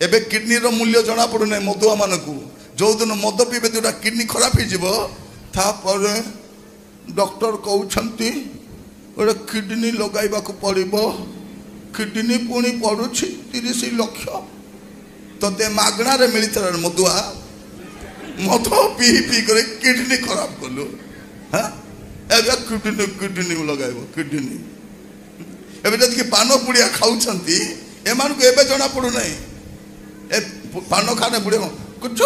एबे किडनी रो मूल्य जना पड़ुने मदुआ मानकू जो दिन मद पीबे जोटा किडनी खराब हो डॉक्टर कहते गोटे किडनी लगाइबा पड़ो किडनी पुणी पड़ू 30 लाख ते मागणार मिलता मदुआ मद पी पी कर किडनी खराब कलु हाँ किडनी किडनी लगाइब किडनी एबे जदि पान पुड़िया खाऊंती एमान को एबे जना पड़ू ना ए पान खाने बुढ़े कुछ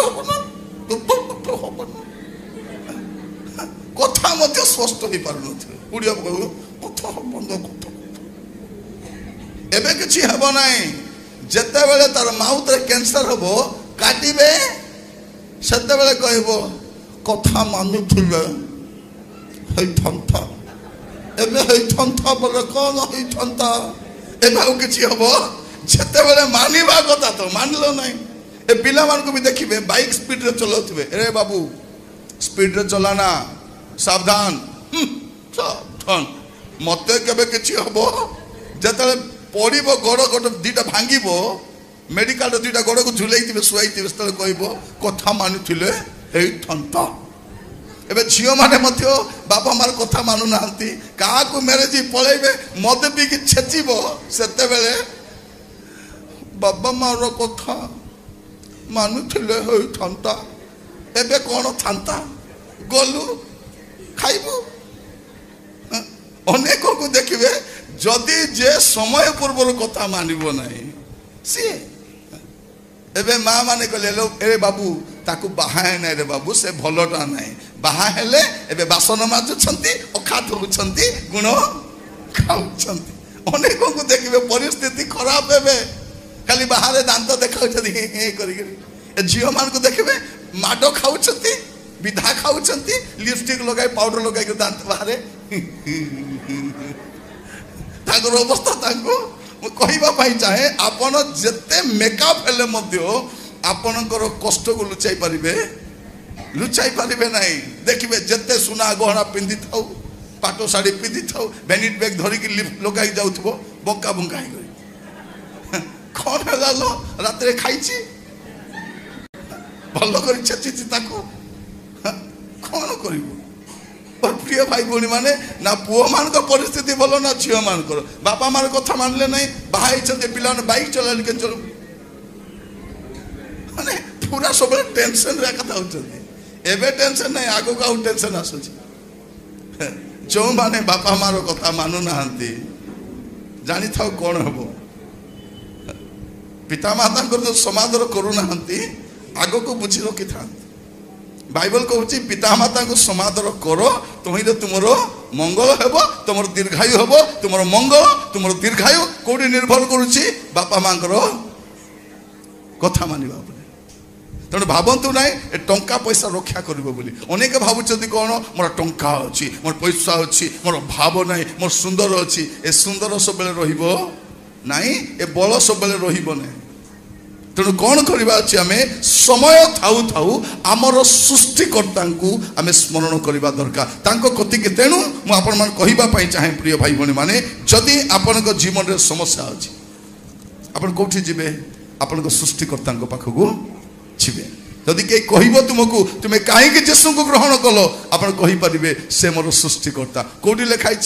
कथा मध्य स्पष्ट हो पार पुड़िया कथा बंद कथा एबे किछि हेबो नाही जते बेले तार माउथ रे कैंसर हबो काटिबे सते बेले कहबो कथा मानुथिले हे थंथा एबे हे थंथा बोले कोन हे थंथा एबे au किछि हबो जते बेले मानिबा कथा तो मानलो नाही ए पिला मान को भी देखिबे बाइक स्पीड रे चलाउथिबे अरे बाबू स्पीड रे चलाना सावधान सावधान मते केबे किछि हबो जते पड़ो गोड़ गोटे दीटा भांगो मेडिकल दुईटा गोड़ को झुलैथिबे शुआइथिबे तले कहबो कथा मानुथिले हे थंता एबे झियो माने मध्य बापा मार कथा मानु नांती का को मैरिज पळैबे मद पी कि छेचिबो सेते बेले बाबा मार कथा मानुथिले हे थंता एबे कोन थंता गलु खाइबो अनेक को देखिबे जदि जे समय पूर्व कथा मानव ना सी एबे माँ माने कहले अरे बाबू ताकू बाहा ना रे बाबू से भलटा ना बाहा हेले एबे बासन माजुछंती अखा धरुछंती गुण खाउछंती अनेक को देखिबे परिस्थिति खराब हेबे खाली बाहर दांत देखाउछंती हे करी झियो मान को देखिबे माडो खाउछंती विधा खाउछंती लिपस्टिक लगाई पाउडर लगाई के दांत बाहर ताकर अवस्था ताको कहबा पाई चाहे आपण जते मेकअप हेले मध्य आपणकर कष्ट को लुचाई पारिबे नहीं देखिबे जते सुना गहना पिंधि थाउ पाटो साड़ी पिंधि थाउ बेनिट बैग धरी कि लिप लगाई जाउथबो बंका बंका हे गई कोन हलालो रात रे खाइची भलो कर छेची ताको कोन करिवो और प्रिय भाई भौणी माने ना पुओ मान को परिस्थिति भलो ना झियो मान को बापा मार कथा मानले नहीं बाहाई छते पिला ने बाइक चलाल के चलो माने पूरा सब टेंशन रे कथा होचती एबे टेंशन नहीं आगो का टेंशन आसुची जो माने बापा मार कथा मानु नाहंती जानि थाओ कोन हबो पिता माता को जो समादर करू नाहंती आगो को बुझी रखि था बाइबल कहूँ पिता माता को समादर करो तुम्हें तुमर मंगल हेब तुम दीर्घायु हेब तुम मंगल तुम दीर्घायु कौटी निर्भर करुच्ची बापा माँ कथा मानिबा तेणु भावतु ना टंका पैसा रक्षा करिबो बोली अनेक भावुଛନ୍ତି कौन मोर टंका अच्छी मोर पैसा अच्छी मोर भाव ना मोर सुंदर अच्छी ए सुंदर सब बेले रहिबो नाही ए बल सब बेले रहिबो नाही तेणु कौन करवा अच्छे आम समय थाऊ थाऊ आमर सृष्टिकर्ता आम स्मरण करवा दरकार कति के तेणु मुझे कहवाई चाहे प्रिय भाई भौणी मैंने जदि आपण जीवन में समस्या अच्छी आप कौटी जी आपण सृष्टिकर्ता पाखक जीवे जदि कहीं कह तुमको तुम्हें कहीं जेसु को ग्रहण कल आप कहींपारे से मोर सृष्टिकर्ता कौटी लिखाई।